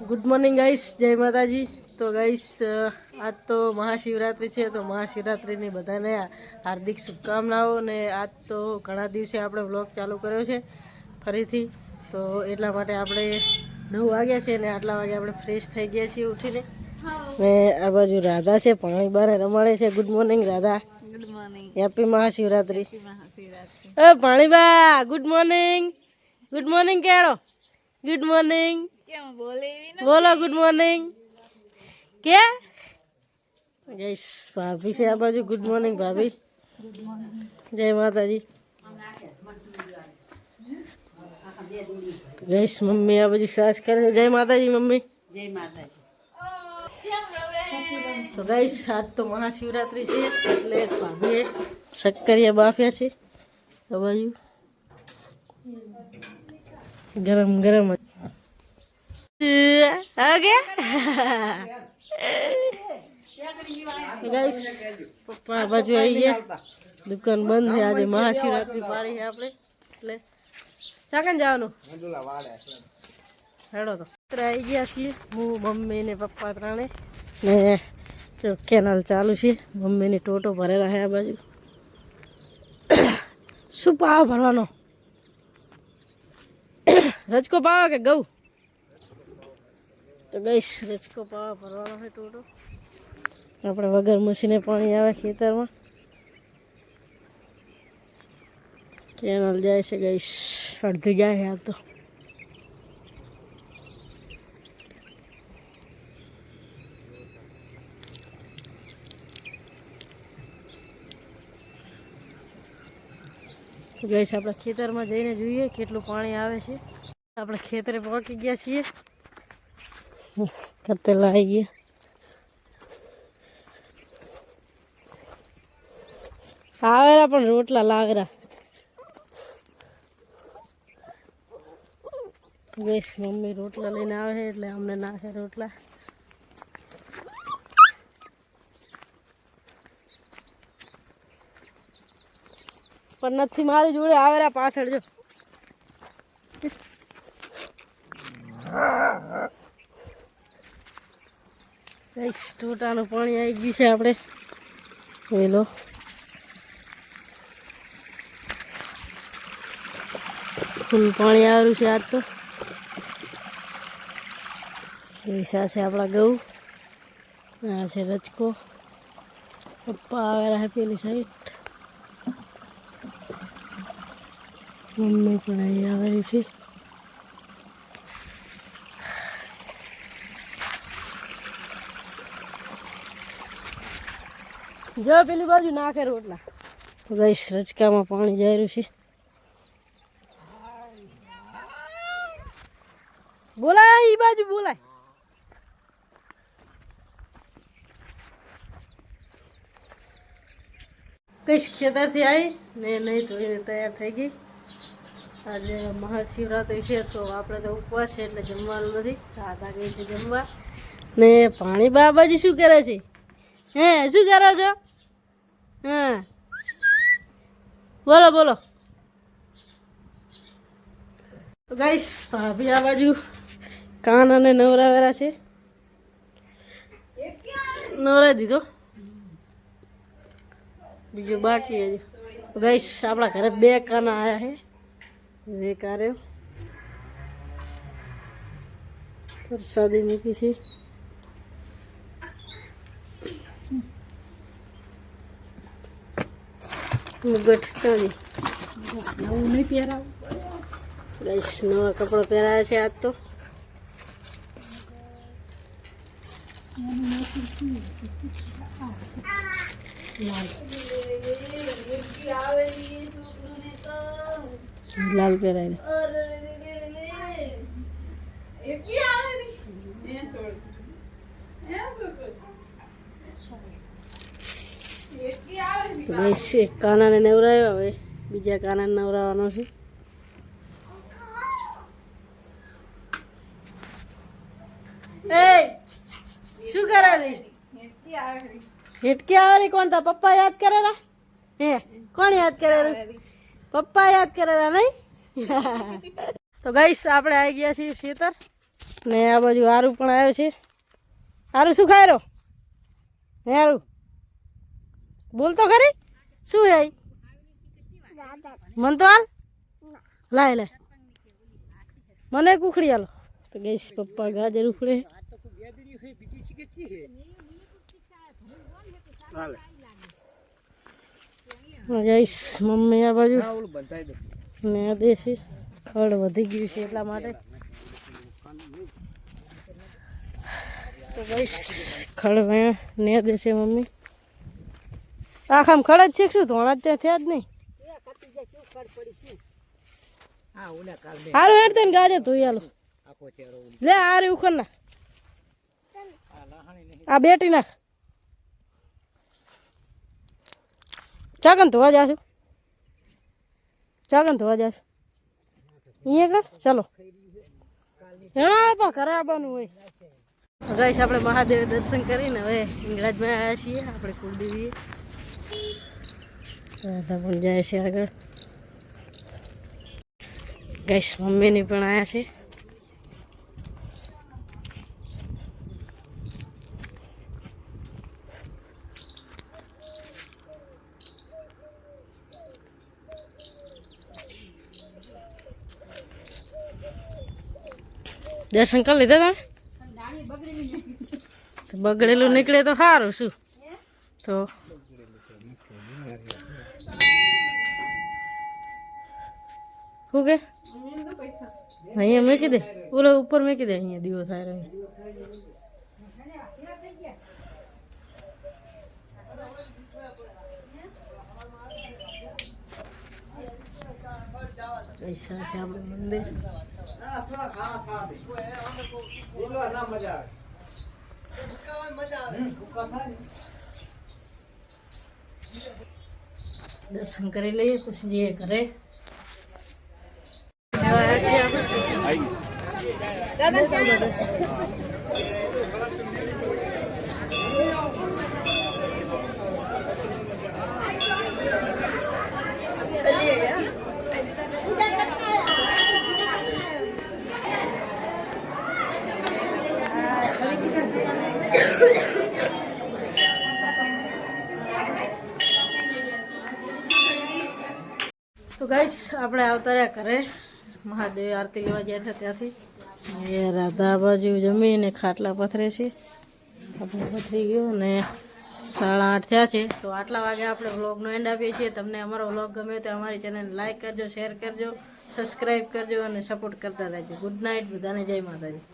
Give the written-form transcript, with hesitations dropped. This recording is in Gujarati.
ગુડ મોર્નિંગ ગાઈસ, જય માતાજી। તો ગાઈસ આજ તો મહાશિવરાત્રિ છે, તો મહાશિવરાત્રિની બધાને હાર્દિક શુભકામનાઓ। ને આજ તો ઘણા દિવસે આપણે વ્લોગ ચાલુ કર્યો છે ફરીથી, તો એટલા માટે આપણે 9 વાગ્યા છે ને આટલા વાગે આપણે ફ્રેશ થઈ ગયા છીએ ઉઠીને। ને આ બાજુ રાધા છે, પાણી બારે રમાડે છે। Good morning Radha. Good morning. Happy Mahashivratri. Mahashivratri. એ પાણીબા ગુડ મોર્નિંગ। ગુડ મોર્નિંગ કેળો। ગુડ મોર્નિંગ કેમ બોલે એવી ન બોલો। ગુડ મોર્નિંગ કે ગાઈસ ભાભી છે આ બાજુ। ગુડ મોર્નિંગ ભાભી। Good morning. જય માતાજી ગાઈસ। મમ્મી આ બાજુ સાસ કરે છે। જય માતાજી મમ્મી। જય માતાજી। તો ગાઈસ આજ તો મહાશિવરાત્રિ છે એટલે ભાભીએ શક્કરિયા બાફ્યા છે આ બાજુ ગરમ ગરમ। ઓકે ગાઈસ પપ્પા આ બાજુ આવી ગયા। દુકાન બંધ છે આજે, મહાશિવરાત્રિ પાડી છે આપણે એટલે ચાકન જવાનું હેડો। તો આવી ગયા છીએ હું, મમ્મી ને પપ્પા ત્રણે ને જો કેનાલ ચાલુ છે। મમ્મીની ટોટો ભરેલા છે આ બાજુ। શું પાવ ભરવાનો? રજકો પાવા કે ઘઉં? તો ગઈશ રજકો પાવા ભરવાનો છે ટોટો। આપણે વગર મશીને પાણી આવે ખેતરમાં। કેનાલ જાય છે ગઈશ, અડધી જાય છે આ તો। ગઈશ આપણે ખેતરમાં જઈને જોઈએ કેટલું પાણી આવે છે। આપણે ખેતરે પહોંચી ગયા છીએ, કતેલા આવી ગયા। આવેરા પણ રોટલા લાવેરા ગઈશ। મમ્મી રોટલા લઈને આવે છે એટલે અમને નાખે રોટલા। પણ નથી મારી જોડે આવેરા પાછળ જો। ગઈશ ટોટાનું પાણી આવી ગયું છે આપણે વેલો। ફૂલ પાણી આવેલું છે આજ તો। આ છે આપણા ઘઉં, આ છે રજકો। પપ્પા આવેલા છે પેલી સાઈડ, મમ્મી પણ અહીં આવેલી છે। જો પેલી બાજુ નાખે રોટલા। ગઈશ રજકામાં પાણી જઈ રહ્યું છે। બોલાય ઈ બાજુ બોલાય। કઈશ ખેતરથી આવી ને નહીં ધોઈને તૈયાર થઈ ગઈ। આજે મહાશિવરાત્રિ છે તો આપણે તો ઉપવાસ છે એટલે જમવાનું નથી। રાધા ગઈ છે જમવા ને પાણી બા બાજુ શું કરે છે? હે શું કરો છો? હા બોલો બોલો। તો ગાઈસ ભાભી આ બાજુ કાન અને નવરાવેરા છે, નવરાવી દીધો, બીજું બાકી હજી। ગાઈસ આપણા ઘરે 2 કાના આવ્યા છે, એક આવ્યો પ્રસાદી મૂકી છે। મુગટ તાજી નવું નહીં પહેરાવું ગાઈસ, નવા કપડાં પહેરાયા છે આજ તો। લાલ પહેરાય એક કાનાને નવરાયો, હવે બીજા કાનાને નવરાવવાનો છે। એ શું કરે રે? હેટકી આવે રે? કોણ તા પપ્પા યાદ કરેલા? હે કોણ યાદ કરે રે? પપ્પા યાદ કરેલા નહીં? તો ગાઈસ આપણે આવી ગયા છીએ ખેતર ને આ બાજુ હારું પણ આવ્યો છે. હારું શું ખાય રહ્યો હે? હારું બોલ તો ખરી, શું હે? મન તો હાલ લાય લાય મને કુખડી હાલો. તો ગઈશ પપ્પા ગાજર ઉખડે. ગઈશ મમ્મી આ બાજુ ને આ દેશી ખડ વધી ગયું છે એટલા માટે. તો ગઈશ ખડ ને દેશે મમ્મી. આખામ ખડ જ શીખશું ધોણા જ થયા જ નહીં. હારું હેડ તને ગાજર ધોઈ હાલો. લે આ રે ઉખડ નાખ, આ બેટી નાખ. ચાકન ધોવા જાશું, ચાકન ધોવા જાશું અહીંયા કર. ચાલો એના પણ ઘરે આવવાનું હોય. ગાઈસ આપણે મહાદેવ દર્શન કરીને હવે ઇંગળાજમાં આવ્યા છીએ. આપણે કુલદેવીએ રાધા પણ જાય છે આગળ. ગાઈસ મમ્મીની પણ આવ્યા છે. દર્શન કરી લીધા તમે? બગડેલું નીકળે તો સારું. શું તો શું કે અહીંયા મૂકી દે, ઓલો ઉપર મૂકી દે. અહીંયા દીવો થાય રહ્યો. પૈસા છે આપણું મંદિર. દર્શન કરી લઈએ પછી જઈએ ઘરે. તો ગાઈસ આપણે આવતા રહ્યા ઘરે. મહાદેવ આરતી લેવા ગયા હતા ત્યાંથી. એ રાધા બાજુ જમીને ખાટલા પથરે છે. આપણે પથરી ગયો ને 8:30 થયા છે. તો આટલા વાગે આપણે વ્લોગનો એન્ડ આપીએ છીએ. તમને અમારો વ્લોગ ગમ્યો તો અમારી ચેનલ લાઈક કરજો, શેર કરજો, સબસ્ક્રાઈબ કરજો અને સપોર્ટ કરતા રહેજો. ગુડ નાઇટ બધાને, જય માતાજી.